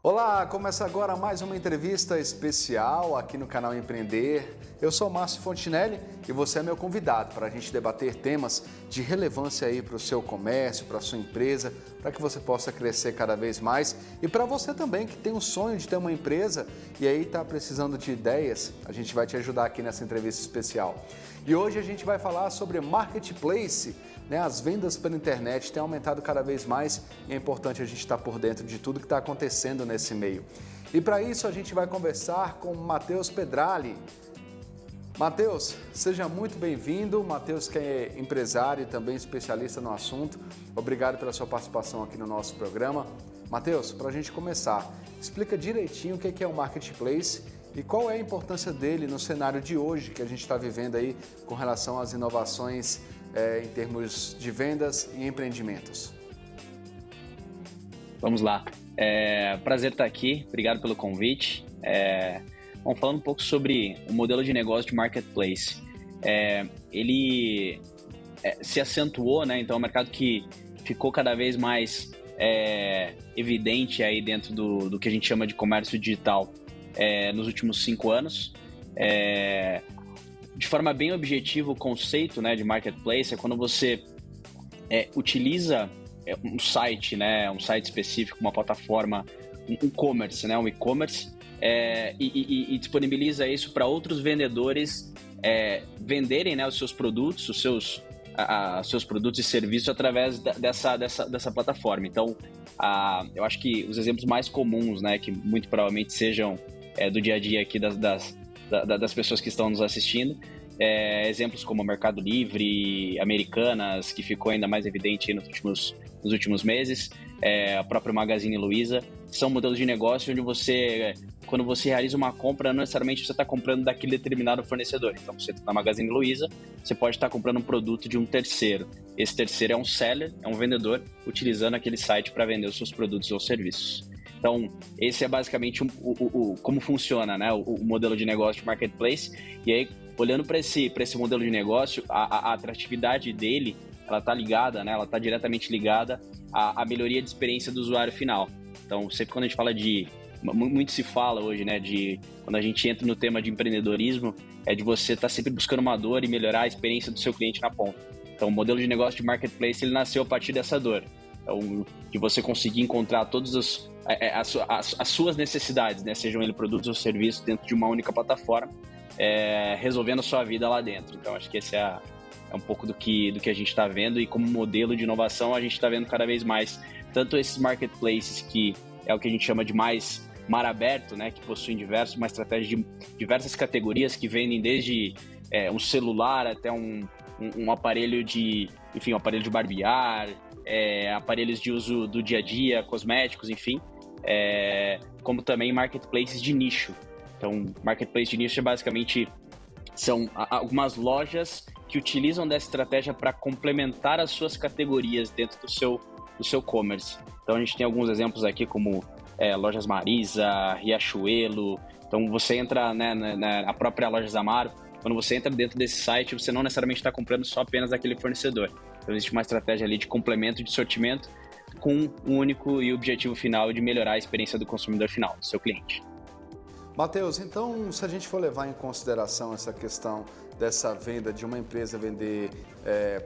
Olá, começa agora mais uma entrevista especial aqui no canal Empreender. Eu sou Márcio Fontinelli e você é meu convidado para a gente debater temas de relevância aí para o seu comércio, para a sua empresa, para que você possa crescer cada vez mais e para você também que tem um sonho de ter uma empresa e aí está precisando de ideias, a gente vai te ajudar aqui nessa entrevista especial. E hoje a gente vai falar sobre Marketplace. As vendas pela internet têm aumentado cada vez mais e é importante a gente estar por dentro de tudo que está acontecendo nesse meio. E para isso a gente vai conversar com Matheus Pedrali. Matheus, seja muito bem-vindo. Matheus que é empresário e também especialista no assunto. Obrigado pela sua participação aqui no nosso programa. Matheus, para a gente começar, explica direitinho o que é o Marketplace e qual é a importância dele no cenário de hoje que a gente está vivendo aí com relação às inovações em termos de vendas e empreendimentos. Vamos lá. Prazer estar aqui. Obrigado pelo convite. Vamos falar um pouco sobre o modelo de negócio de Marketplace. Ele se acentuou, né? Então é um mercado que ficou cada vez mais evidente aí dentro do que a gente chama de comércio digital nos últimos 5 anos. De forma bem objetiva, o conceito, né, de Marketplace é quando você utiliza um site, né, um site específico, uma plataforma, um e-commerce, né, e disponibiliza isso para outros vendedores venderem, né, os seus produtos, os seus produtos e serviços através dessa plataforma. Então, eu acho que os exemplos mais comuns, né, que muito provavelmente sejam do dia a dia aqui das pessoas que estão nos assistindo, exemplos como o Mercado Livre, Americanas, que ficou ainda mais evidente aí nos últimos meses, a própria Magazine Luiza, são modelos de negócio onde quando você realiza uma compra, não necessariamente você está comprando daquele determinado fornecedor. Então, você está na Magazine Luiza, você pode estar comprando um produto de um terceiro. Esse terceiro é um seller, é um vendedor, utilizando aquele site para vender os seus produtos ou serviços. Então, esse é basicamente como funciona, né, o modelo de negócio de Marketplace. E aí, olhando para esse modelo de negócio, a atratividade dele, ela está ligada, né, ela está diretamente ligada à melhoria de experiência do usuário final. Então, sempre quando a gente fala muito se fala hoje, né, quando a gente entra no tema de empreendedorismo, de você estar sempre buscando uma dor e melhorar a experiência do seu cliente na ponta. Então, o modelo de negócio de Marketplace, ele nasceu a partir dessa dor. Então, de você conseguir encontrar todas as suas necessidades, né? Sejam eles produtos ou serviços dentro de uma única plataforma, resolvendo a sua vida lá dentro. Então, acho que esse é um pouco do que a gente está vendo, e como modelo de inovação a gente está vendo cada vez mais, tanto esses marketplaces que é o que a gente chama de mais mar aberto, né? Que possuem uma estratégia de diversas categorias que vendem desde um celular até um aparelho um aparelho de barbear, aparelhos de uso do dia a dia, cosméticos, enfim, como também marketplaces de nicho. Então, marketplace de nicho basicamente são algumas lojas que utilizam dessa estratégia para complementar as suas categorias dentro do seu commerce. Então, a gente tem alguns exemplos aqui como Lojas Marisa, Riachuelo. Então, você entra, né, na própria Lojas Amaro. Quando você entra dentro desse site, você não necessariamente está comprando só apenas daquele fornecedor. Então, existe uma estratégia ali de complemento de sortimento com um único e objetivo final de melhorar a experiência do consumidor final, do seu cliente. Matheus, então, se a gente for levar em consideração essa questão dessa venda, de uma empresa vender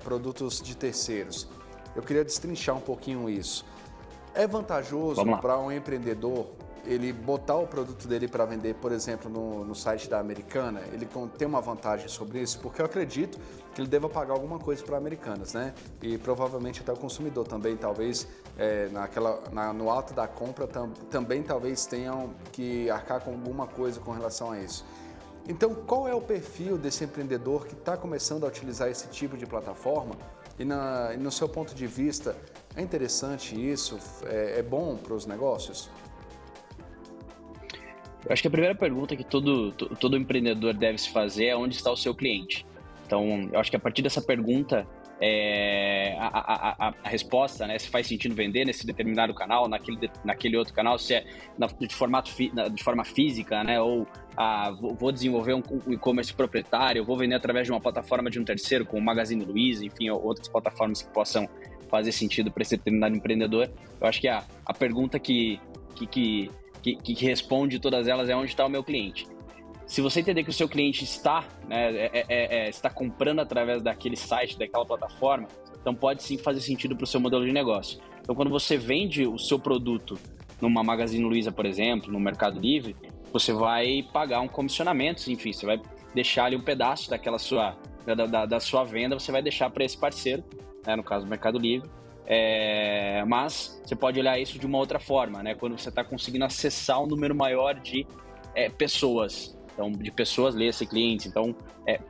produtos de terceiros, eu queria destrinchar um pouquinho isso. É vantajoso para um empreendedor ele botar o produto dele para vender, por exemplo, no site da Americana? Ele tem uma vantagem sobre isso? Porque eu acredito que ele deva pagar alguma coisa para Americanas, né? E provavelmente até o consumidor também, talvez, no ato da compra, também talvez tenham que arcar com alguma coisa com relação a isso. Então, qual é o perfil desse empreendedor que está começando a utilizar esse tipo de plataforma? E no seu ponto de vista, é interessante isso? É bom para os negócios? Eu acho que a primeira pergunta que todo empreendedor deve se fazer é onde está o seu cliente. Então, eu acho que a partir dessa pergunta, a resposta, né? Se faz sentido vender nesse determinado canal, naquele outro canal, se é de forma física, né? Ou vou desenvolver um e-commerce proprietário, vou vender através de uma plataforma de um terceiro, como o Magazine Luiza, enfim, outras plataformas que possam fazer sentido para esse determinado empreendedor. Eu acho que a pergunta que responde todas elas é: onde está o meu cliente? Se você entender que o seu cliente está, né, está comprando através daquele site, daquela plataforma, então pode sim fazer sentido para o seu modelo de negócio. Então, quando você vende o seu produto numa Magazine Luiza, por exemplo, no Mercado Livre, você vai pagar um comissionamento, enfim, você vai deixar ali um pedaço daquela da sua venda, você vai deixar para esse parceiro, né, no caso do Mercado Livre. Mas você pode olhar isso de uma outra forma, né, quando você está conseguindo acessar um número maior de pessoas. Então, de pessoas ler esse cliente. Então,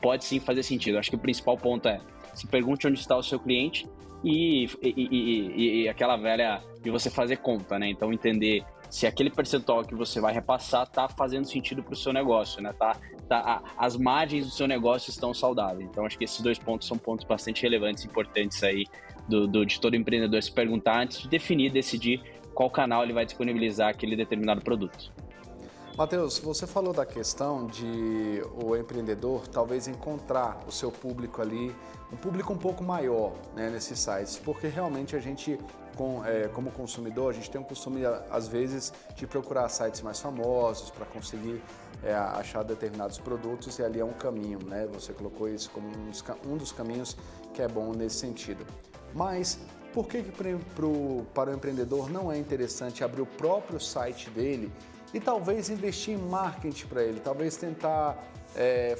pode sim fazer sentido. Acho que o principal ponto é: se pergunte onde está o seu cliente e aquela velha de você fazer conta, né? Então, entender se aquele percentual que você vai repassar está fazendo sentido para o seu negócio, né? As margens do seu negócio estão saudáveis. Então, acho que esses 2 pontos são pontos bastante relevantes e importantes aí de todo empreendedor se perguntar antes de definir, decidir qual canal ele vai disponibilizar aquele determinado produto. Matheus, você falou da questão de o empreendedor talvez encontrar o seu público ali, um público um pouco maior, né, nesses sites, porque realmente a gente, como consumidor, a gente tem um costume, às vezes, de procurar sites mais famosos para conseguir achar determinados produtos, e ali é um caminho, né? Você colocou isso como um dos caminhos que é bom nesse sentido. Mas por que para o empreendedor não é interessante abrir o próprio site dele e talvez investir em marketing para ele, talvez tentar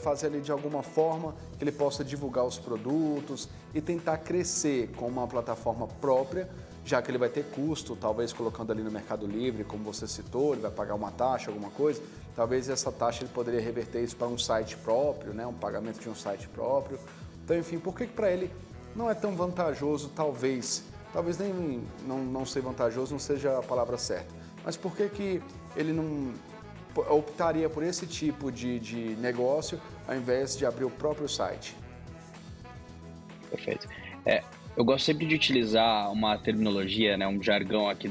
fazer ali de alguma forma que ele possa divulgar os produtos e tentar crescer com uma plataforma própria, já que ele vai ter custo, talvez colocando ali no Mercado Livre, como você citou, ele vai pagar uma taxa, alguma coisa, talvez essa taxa ele poderia reverter isso para um site próprio, né, um pagamento de um site próprio. Então, enfim, por que para ele não é tão vantajoso, talvez nem não ser vantajoso não seja a palavra certa, mas por que ele não optaria por esse tipo de negócio ao invés de abrir o próprio site? Perfeito. Eu gosto sempre de utilizar uma terminologia, né, um jargão aqui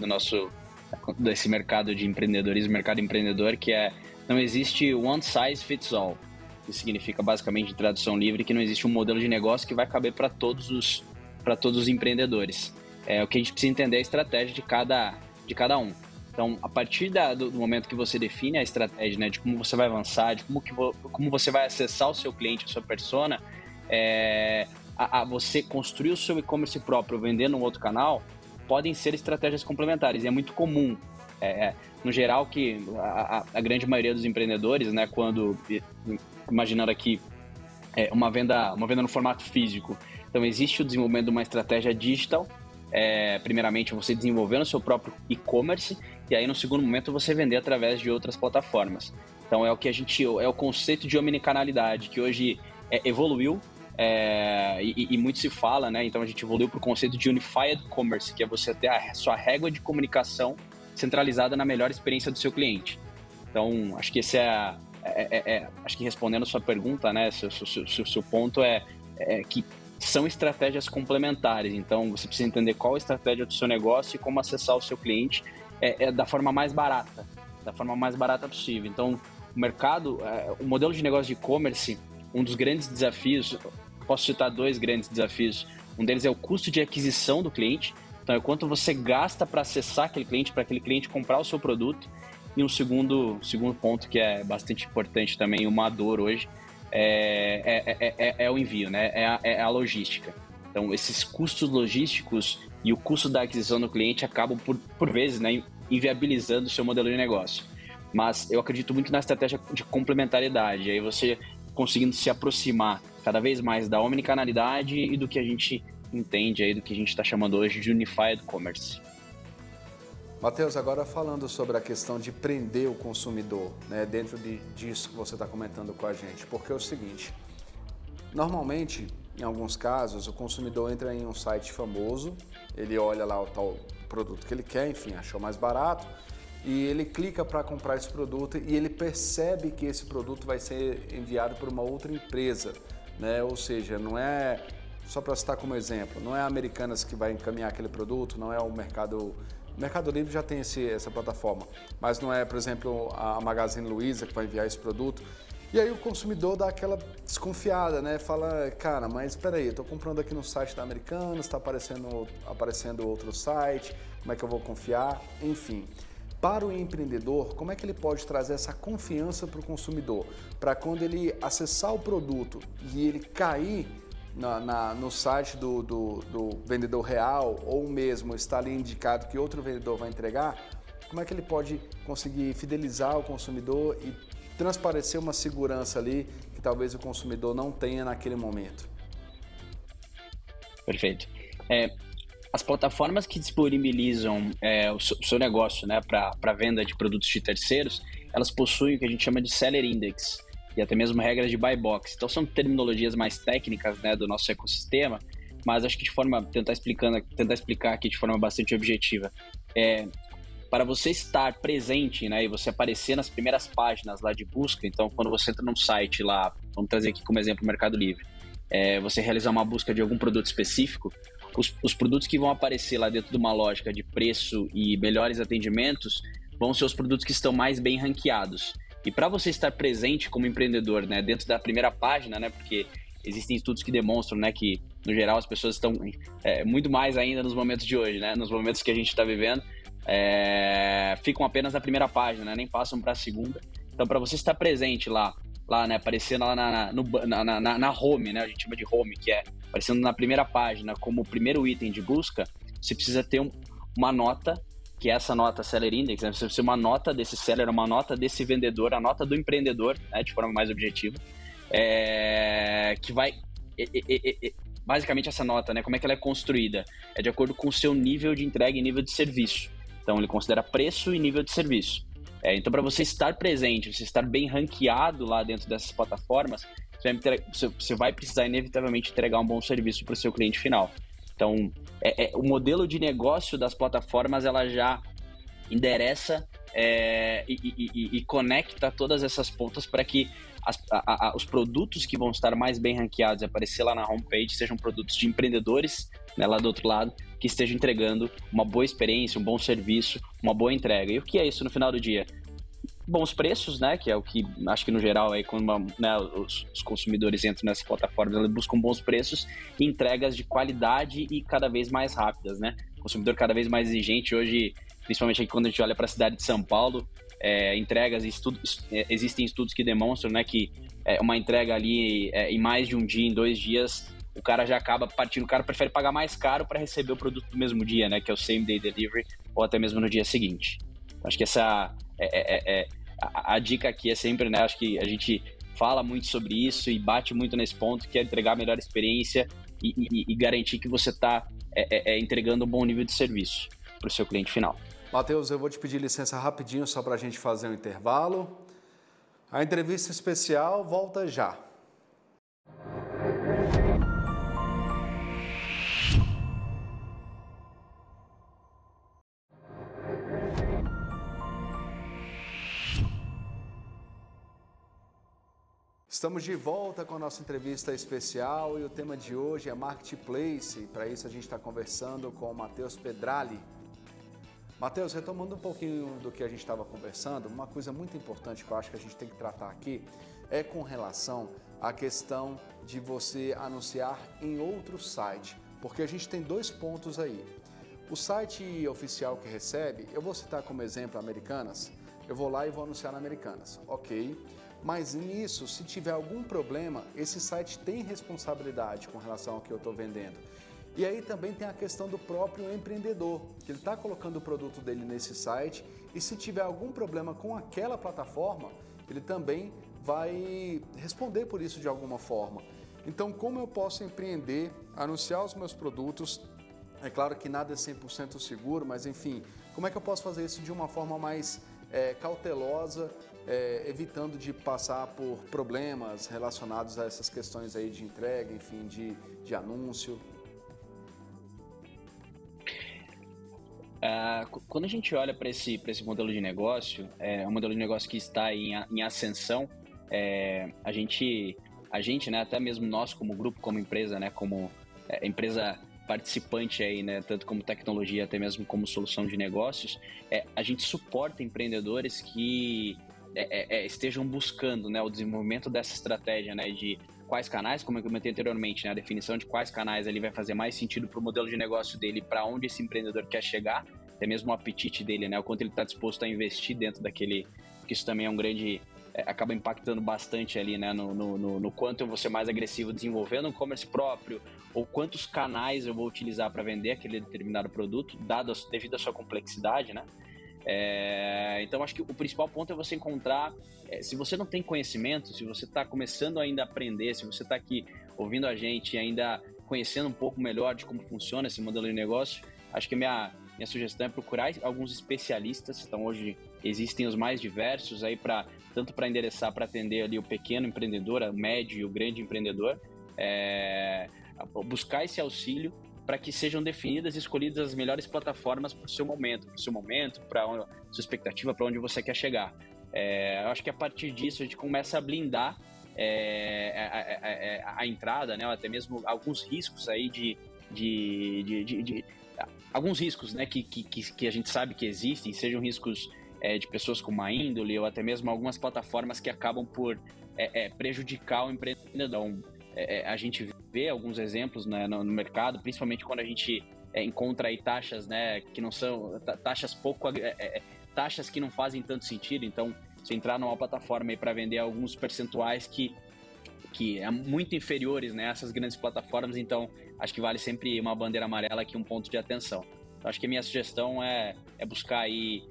desse mercado de empreendedorismo, mercado empreendedor, que não existe one size fits all. Isso significa, basicamente, em tradução livre, que não existe um modelo de negócio que vai caber para todos os empreendedores. O que a gente precisa entender é a estratégia de cada um. Então, a partir do momento que você define a estratégia, né, de como você vai avançar, de como você vai acessar o seu cliente, a sua persona, você construir o seu e-commerce próprio, vender num outro canal, podem ser estratégias complementares. E é muito comum, no geral, que a grande maioria dos empreendedores, né, imaginando aqui uma venda no formato físico, então existe o desenvolvimento de uma estratégia digital. Primeiramente, você desenvolvendo o seu próprio e-commerce, e aí no segundo momento você vender através de outras plataformas. Então é o conceito de omnicanalidade que hoje evoluiu, e muito se fala, né? Então a gente evoluiu para o conceito de Unified Commerce, que é você ter a sua régua de comunicação centralizada na melhor experiência do seu cliente. Então acho que esse acho que respondendo a sua pergunta, né? Seu ponto é que são estratégias complementares. Então você precisa entender qual a estratégia do seu negócio e como acessar o seu cliente da forma mais barata possível. Então o modelo de negócio de e-commerce, um dos grandes desafios, posso citar 2 grandes desafios. Um deles é o custo de aquisição do cliente, então é quanto você gasta para acessar aquele cliente, para aquele cliente comprar o seu produto. E um segundo ponto que é bastante importante também, uma dor hoje, é o envio, né? É a logística. Então, esses custos logísticos e o custo da aquisição do cliente acabam, por vezes, né, inviabilizando o seu modelo de negócio. Mas eu acredito muito na estratégia de complementariedade. Aí você conseguindo se aproximar cada vez mais da omnicanalidade e do que a gente entende aí, do que a gente está chamando hoje de Unified Commerce. Matheus, agora falando sobre a questão de prender o consumidor, né, dentro disso que você está comentando com a gente, porque é o seguinte, normalmente, em alguns casos, o consumidor entra em um site famoso, ele olha lá o tal produto que ele quer, enfim, achou mais barato, e ele clica para comprar esse produto e ele percebe que esse produto vai ser enviado por uma outra empresa, né? Ou seja, não é só para citar como exemplo, não é a Americanas que vai encaminhar aquele produto, não é o Mercado Livre já tem essa plataforma, mas não é, por exemplo, a Magazine Luiza que vai enviar esse produto. E aí o consumidor dá aquela desconfiada, né? Fala, cara, mas espera aí, eu estou comprando aqui no site da Americanas, está aparecendo outro site, como é que eu vou confiar? Enfim, para o empreendedor, como é que ele pode trazer essa confiança para o consumidor? Para quando ele acessar o produto e ele cair no site do vendedor real ou mesmo está ali indicado que outro vendedor vai entregar, como é que ele pode conseguir fidelizar o consumidor e transparecer uma segurança ali que talvez o consumidor não tenha naquele momento? Perfeito. As plataformas que disponibilizam o seu negócio, né, para venda de produtos de terceiros, elas possuem o que a gente chama de Seller Index e até mesmo regras de buy box. Então são terminologias mais técnicas, né, do nosso ecossistema, mas acho que tentar explicar aqui de forma bastante objetiva. Para você estar presente, né, e você aparecer nas primeiras páginas lá de busca, então quando você entra num site lá, vamos trazer aqui como exemplo o Mercado Livre, você realizar uma busca de algum produto específico, os produtos que vão aparecer lá dentro de uma lógica de preço e melhores atendimentos vão ser os produtos que estão mais bem ranqueados. E para você estar presente como empreendedor, né, dentro da primeira página, né, porque existem estudos que demonstram, né, que no geral as pessoas estão muito mais ainda nos momentos de hoje, né, nos momentos que a gente está vivendo, ficam apenas na primeira página, né, nem passam para a segunda. Então, para você estar presente lá, né, aparecendo lá na home, né, a gente chama de home, que é aparecendo na primeira página como o primeiro item de busca, você precisa ter uma nota, que é essa nota Seller Index, né, você precisa ter uma nota desse seller, uma nota desse vendedor, a nota do empreendedor, né, de forma mais objetiva, que vai... basicamente essa nota, né, como é que ela é construída? É de acordo com o seu nível de entrega e nível de serviço. Então, ele considera preço e nível de serviço. Então, para você estar presente, você estar bem ranqueado lá dentro dessas plataformas, você vai precisar inevitavelmente entregar um bom serviço para o seu cliente final. Então, o modelo de negócio das plataformas, ela já endereça e conecta todas essas pontas para que os produtos que vão estar mais bem ranqueados e aparecer lá na homepage sejam produtos de empreendedores, né, lá do outro lado, que estejam entregando uma boa experiência, um bom serviço, uma boa entrega. E o que é isso no final do dia? Bons preços, né, que é o que acho que no geral é quando os consumidores entram nessas plataformas, eles buscam bons preços e entregas de qualidade e cada vez mais rápidas, né? O consumidor cada vez mais exigente hoje, principalmente aqui quando a gente olha para a cidade de São Paulo, entregas e existem estudos que demonstram, né, que uma entrega ali em mais de um dia, em 2 dias, o cara já acaba partindo, o cara prefere pagar mais caro para receber o produto no mesmo dia, né, que é o same day delivery, ou até mesmo no dia seguinte. Acho que essa a dica aqui é sempre, né, acho que a gente fala muito sobre isso e bate muito nesse ponto, que é entregar a melhor experiência e garantir que você está entregando um bom nível de serviço para o seu cliente final. Matheus, eu vou te pedir licença rapidinho só para a gente fazer um intervalo. A entrevista especial volta já. Estamos de volta com a nossa entrevista especial e o tema de hoje é Marketplace. Para isso a gente está conversando com o Matheus Pedrali. Matheus, retomando um pouquinho do que a gente estava conversando, uma coisa muito importante que eu acho que a gente tem que tratar aqui é com relação à questão de você anunciar em outro site, porque a gente tem 2 pontos aí. O site oficial que recebe, eu vou citar como exemplo Americanas, eu vou lá e vou anunciar na Americanas, ok? Mas nisso, se tiver algum problema, esse site tem responsabilidade com relação ao que eu estou vendendo. E aí também tem a questão do próprio empreendedor, que ele está colocando o produto dele nesse site e se tiver algum problema com aquela plataforma, ele também vai responder por isso de alguma forma. Então, como eu posso empreender, anunciar os meus produtos? É claro que nada é 100% seguro, mas enfim, como é que eu posso fazer isso de uma forma mais cautelosa, evitando de passar por problemas relacionados a essas questões aí de entrega, enfim, de anúncio? Quando a gente olha para esse modelo de negócio, um modelo de negócio que está em ascensão, a gente, né, até mesmo nós como grupo, como empresa, né, como empresa participante aí, né, tanto como tecnologia, até mesmo como solução de negócios, a gente suporta empreendedores que estejam buscando, né, o desenvolvimento dessa estratégia, né, de quais canais, como eu comentei anteriormente, né, a definição de quais canais ele vai fazer mais sentido para o modelo de negócio dele, para onde esse empreendedor quer chegar, até mesmo o apetite dele, né, o quanto ele está disposto a investir dentro daquele, que isso também é um grande, acaba impactando bastante ali, né, no quanto eu vou ser mais agressivo desenvolvendo um e-commerce próprio, ou quantos canais eu vou utilizar para vender aquele determinado produto, devido à sua complexidade, né. Então acho que o principal ponto é você encontrar, se você não tem conhecimento, se você está começando ainda a aprender, se você está aqui ouvindo a gente e ainda conhecendo um pouco melhor de como funciona esse modelo de negócio, acho que minha sugestão é procurar alguns especialistas. Então hoje existem os mais diversos aí, tanto para endereçar, para atender ali o pequeno empreendedor, o médio e o grande empreendedor, buscar esse auxílio para que sejam definidas e escolhidas as melhores plataformas para o seu momento, para a sua expectativa, para onde você quer chegar. Eu acho que a partir disso a gente começa a blindar a entrada, né, ou até mesmo alguns riscos aí alguns riscos, né, que a gente sabe que existem, sejam riscos de pessoas com má índole, ou até mesmo algumas plataformas que acabam por prejudicar o empreendedor. A gente vê alguns exemplos, né, no mercado, principalmente quando a gente encontra aí taxas, né, que não são taxas taxas que não fazem tanto sentido. Então, se entrar numa plataforma aí para vender alguns percentuais que é muito inferiores, né, a essas grandes plataformas, então acho que vale sempre uma bandeira amarela aqui, um ponto de atenção. Então, acho que a minha sugestão é buscar aí,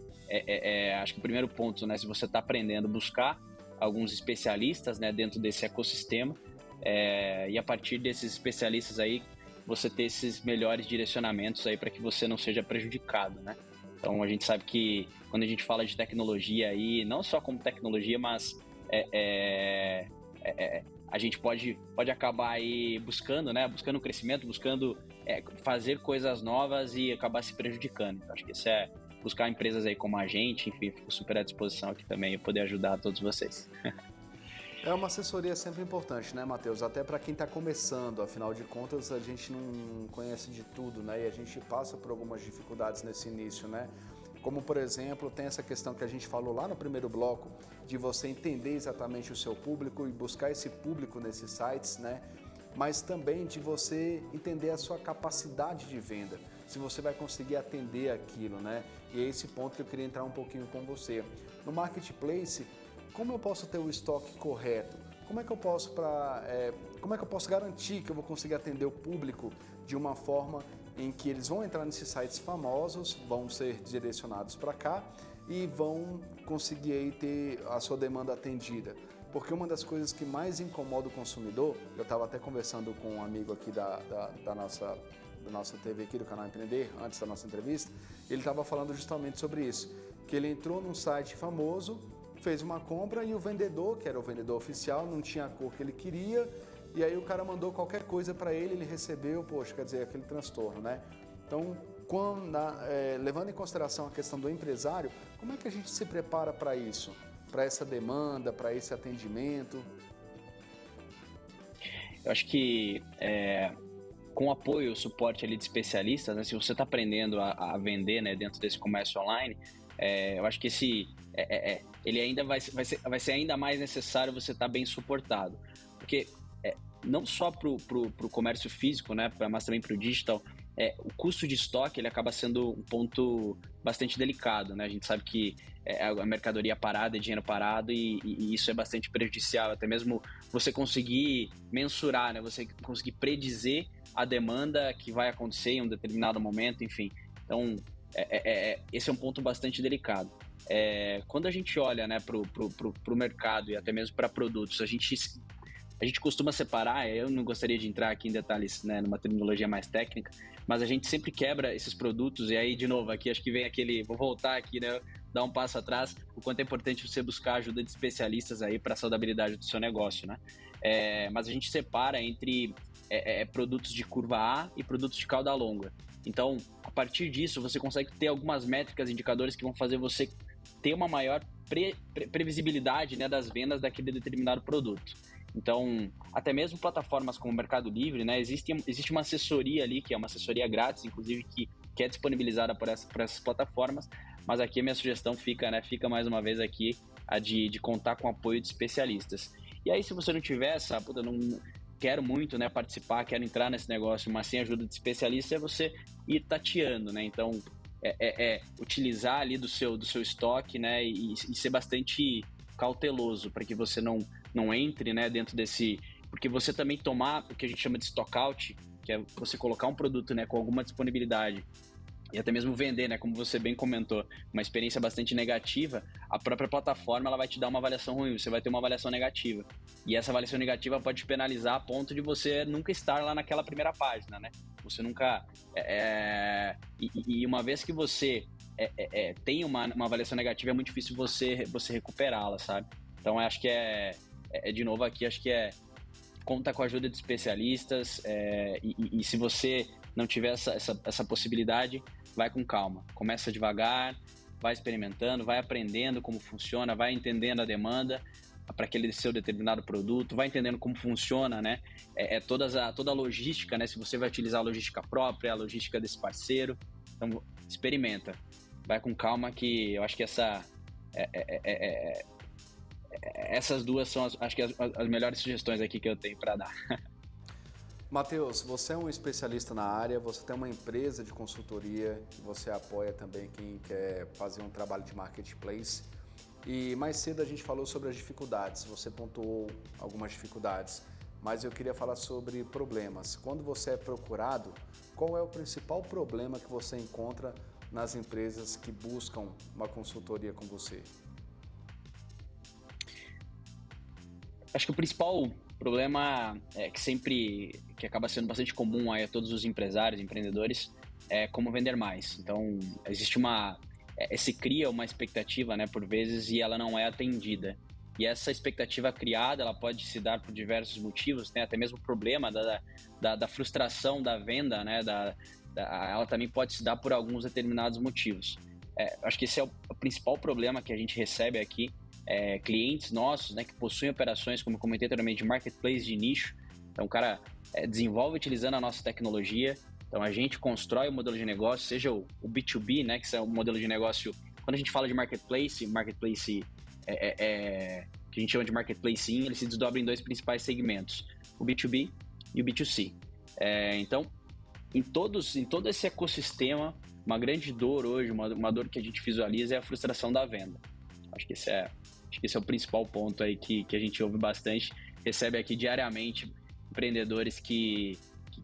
acho que o primeiro ponto, né, se você está aprendendo, buscar alguns especialistas, né, dentro desse ecossistema, e a partir desses especialistas aí, você ter esses melhores direcionamentos aí para que você não seja prejudicado, né? Então a gente sabe que quando a gente fala de tecnologia aí, não só como tecnologia, mas a gente pode acabar aí buscando, né? Buscando crescimento, buscando fazer coisas novas e acabar se prejudicando. Então, acho que isso buscar empresas aí como a gente, enfim, fico super à disposição aqui também e poder ajudar todos vocês. É uma assessoria sempre importante, né, Matheus? Até para quem está começando, afinal de contas, a gente não conhece de tudo, né? E a gente passa por algumas dificuldades nesse início, né? Como, por exemplo, tem essa questão que a gente falou lá no primeiro bloco, de você entender exatamente o seu público e buscar esse público nesses sites, né? Mas também de você entender a sua capacidade de venda, se você vai conseguir atender aquilo, né? E é esse ponto que eu queria entrar um pouquinho com você. No Marketplace, como eu posso ter o estoque correto? Como é que eu posso garantir que eu vou conseguir atender o público de uma forma em que eles vão entrar nesses sites famosos, vão ser direcionados para cá e vão conseguir aí ter a sua demanda atendida? Porque uma das coisas que mais incomoda o consumidor, eu estava até conversando com um amigo aqui da nossa TV aqui, do canal Empreender, antes da nossa entrevista, ele estava falando justamente sobre isso, que ele entrou num site famoso, fez uma compra e o vendedor, que era o vendedor oficial, não tinha a cor que ele queria, e aí o cara mandou qualquer coisa para ele recebeu, poxa, quer dizer, aquele transtorno, né? Então, levando em consideração a questão do empresário, como é que a gente se prepara para isso? Para essa demanda, para esse atendimento? Eu acho que com apoio, o suporte ali de especialistas, né, se você está aprendendo a vender, né, dentro desse comércio online, eu acho que ele ainda vai ser ainda mais necessário você estar bem suportado, porque não só para o comércio físico, né, mas também para o digital, o custo de estoque ele acaba sendo um ponto bastante delicado, né? A gente sabe que a mercadoria parada é dinheiro parado e isso é bastante prejudicial, até mesmo você conseguir mensurar, né? Você conseguir predizer a demanda que vai acontecer em um determinado momento, enfim. Então, esse é um ponto bastante delicado. Quando a gente olha, né, para o mercado e até mesmo para produtos, a gente costuma separar, eu não gostaria de entrar aqui em detalhes, né, numa terminologia mais técnica, mas a gente sempre quebra esses produtos, e aí, de novo, aqui acho que vem vou voltar aqui, né, dar um passo atrás, o quanto é importante você buscar a ajuda de especialistas aí para a saudabilidade do seu negócio, né? Mas a gente separa entre produtos de curva A e produtos de cauda longa. Então, a partir disso, você consegue ter algumas métricas, indicadores que vão fazer você ter uma maior previsibilidade, né, das vendas daquele determinado produto. Então, até mesmo plataformas como o Mercado Livre, né, existe uma assessoria ali, que é uma assessoria grátis, inclusive, que é disponibilizada por essas plataformas, mas aqui a minha sugestão fica, né, fica mais uma vez aqui, a de contar com o apoio de especialistas. E aí, se você não tiver essa, puta, não quero muito, né, participar, quero entrar nesse negócio, mas sem ajuda de especialista, é você ir tateando, né, então utilizar ali do seu estoque, né, e ser bastante cauteloso para que você não entre, né, dentro desse... Porque você também tomar o que a gente chama de stockout, que é você colocar um produto, né, com alguma disponibilidade e até mesmo vender, né, como você bem comentou, uma experiência bastante negativa, a própria plataforma ela vai te dar uma avaliação ruim, você vai ter uma avaliação negativa. E essa avaliação negativa pode te penalizar a ponto de você nunca estar lá naquela primeira página, né? Você nunca... E uma vez que você tem uma avaliação negativa, é muito difícil você recuperá-la, sabe? Então, acho que de novo aqui, acho que conta com a ajuda de especialistas e se você não tiver essa possibilidade, vai com calma. Começa devagar, vai experimentando, vai aprendendo como funciona, vai entendendo a demanda para aquele seu determinado produto, vai entendendo como funciona, né? Toda a logística, né? Se você vai utilizar a logística própria, a logística desse parceiro. Então, experimenta. Vai com calma que eu acho que essas duas são acho que as melhores sugestões aqui que eu tenho para dar. Matheus, você é um especialista na área, você tem uma empresa de consultoria, você apoia também quem quer fazer um trabalho de marketplace. E mais cedo a gente falou sobre as dificuldades, você pontuou algumas dificuldades, mas eu queria falar sobre problemas. Quando você é procurado, qual é o principal problema que você encontra nas empresas que buscam uma consultoria com você? Acho que o principal problema que acaba sendo bastante comum aí a todos os empresários, empreendedores, é como vender mais. Então, existe se cria uma expectativa, né, por vezes, e ela não é atendida. E essa expectativa criada, ela pode se dar por diversos motivos, né, até mesmo o problema da frustração da venda, né, ela também pode se dar por alguns determinados motivos. Acho que esse é o principal problema que a gente recebe aqui, clientes nossos, né, que possuem operações, como eu comentei anteriormente, de marketplace de nicho. Então, o cara desenvolve utilizando a nossa tecnologia. Então, a gente constrói o modelo de negócio, seja o B2B, né, que é o modelo de negócio. Quando a gente fala de marketplace que a gente chama de marketplace, ele se desdobra em dois principais segmentos, o B2B e o B2C. Então, em todo esse ecossistema, uma grande dor hoje, uma dor que a gente visualiza é a frustração da venda. Acho que esse é o principal ponto aí que a gente ouve bastante, recebe aqui diariamente empreendedores que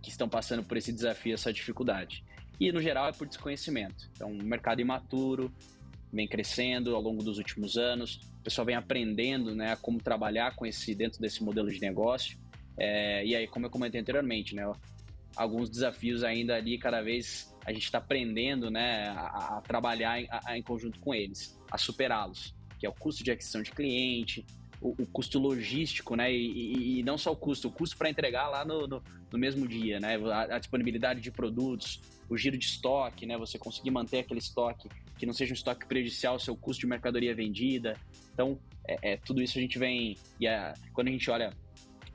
estão passando por esse desafio, essa dificuldade. E, no geral, é por desconhecimento. Então, o mercado imaturo vem crescendo ao longo dos últimos anos, o pessoal vem aprendendo, né, como trabalhar dentro desse modelo de negócio. E aí, como eu comentei anteriormente, né, alguns desafios ainda ali, cada vez a gente está aprendendo, né, a trabalhar em conjunto com eles, a superá-los, que é o custo de aquisição de cliente, o custo logístico, né, e não só o custo para entregar lá no mesmo dia, né, a disponibilidade de produtos, o giro de estoque, né, você conseguir manter aquele estoque que não seja um estoque prejudicial ao seu custo de mercadoria vendida. Então, tudo isso a gente vem... Quando a gente olha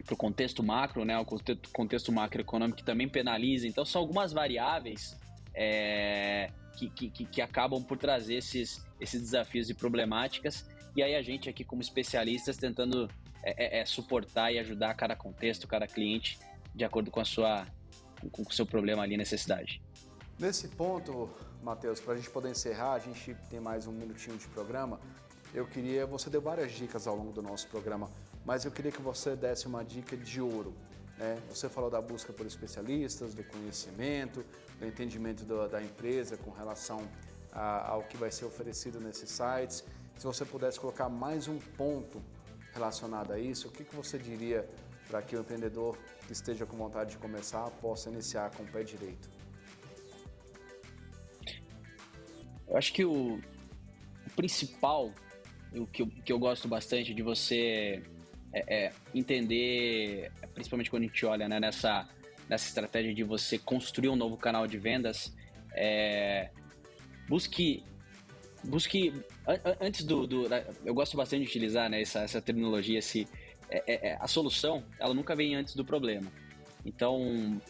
para o contexto macro, né, o contexto macroeconômico que também penaliza. Então, são algumas variáveis que acabam por trazer esses desafios e problemáticas. E aí a gente aqui como especialistas tentando suportar e ajudar cada contexto, cada cliente, de acordo com o seu problema ali, necessidade. Nesse ponto, Matheus, para a gente poder encerrar, a gente tem mais um minutinho de programa. Você deu várias dicas ao longo do nosso programa, mas eu queria que você desse uma dica de ouro, né? Você falou da busca por especialistas, do conhecimento, do entendimento da empresa com relação ao que vai ser oferecido nesses sites. Se você pudesse colocar mais um ponto relacionado a isso, o que você diria para que o empreendedor que esteja com vontade de começar possa iniciar com o pé direito? Eu acho que o principal, o que eu gosto bastante de você entender, principalmente quando a gente olha, né, nessa estratégia de você construir um novo canal de vendas, busque antes eu gosto bastante de utilizar, né, essa terminologia, a solução, ela nunca vem antes do problema. Então,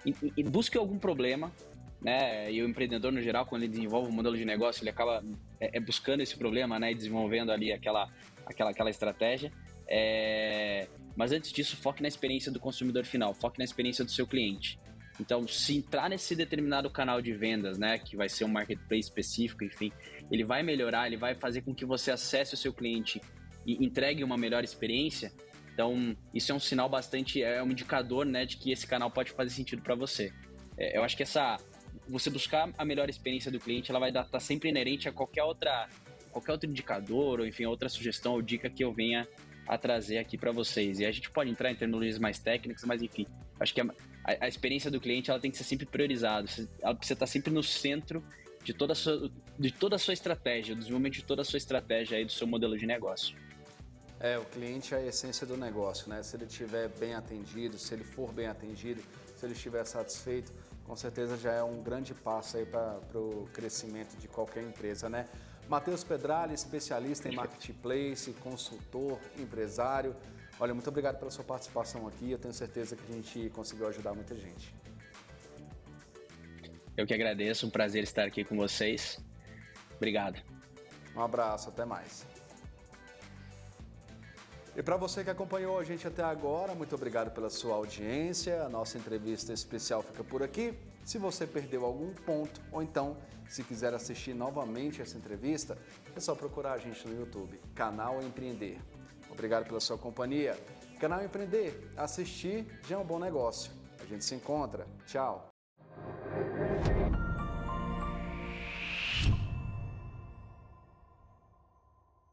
e busque algum problema, né? E o empreendedor, no geral, quando ele desenvolve um modelo de negócio, ele acaba buscando esse problema, né? E desenvolvendo ali aquela estratégia. Mas antes disso, foque na experiência do consumidor final, foque na experiência do seu cliente. Então, se entrar nesse determinado canal de vendas, né, que vai ser um marketplace específico, enfim, ele vai melhorar, ele vai fazer com que você acesse o seu cliente e entregue uma melhor experiência. Então, isso é um sinal bastante, é um indicador, né, de que esse canal pode fazer sentido para você. Eu acho que você buscar a melhor experiência do cliente, ela vai estar sempre inerente a qualquer outro indicador, ou enfim, outra sugestão ou dica que eu venha a trazer aqui para vocês. E a gente pode entrar em terminologias mais técnicas, mas enfim, acho que a experiência do cliente, ela tem que ser sempre priorizada, ela precisa estar sempre no centro de toda a sua estratégia, do desenvolvimento de toda a sua estratégia aí do seu modelo de negócio. O cliente é a essência do negócio, né? Se ele estiver bem atendido, se ele for bem atendido, se ele estiver satisfeito, com certeza já é um grande passo aí para o crescimento de qualquer empresa, né? Matheus Pedrali, especialista em marketplace, consultor, empresário. Olha, muito obrigado pela sua participação aqui. Eu tenho certeza que a gente conseguiu ajudar muita gente. Eu que agradeço, um prazer estar aqui com vocês. Obrigado. Um abraço, até mais. E para você que acompanhou a gente até agora, muito obrigado pela sua audiência. A nossa entrevista especial fica por aqui. Se você perdeu algum ponto ou então, se quiser assistir novamente essa entrevista, é só procurar a gente no YouTube, Canal Empreender. Obrigado pela sua companhia. Canal Empreender, assistir já é um bom negócio. A gente se encontra. Tchau.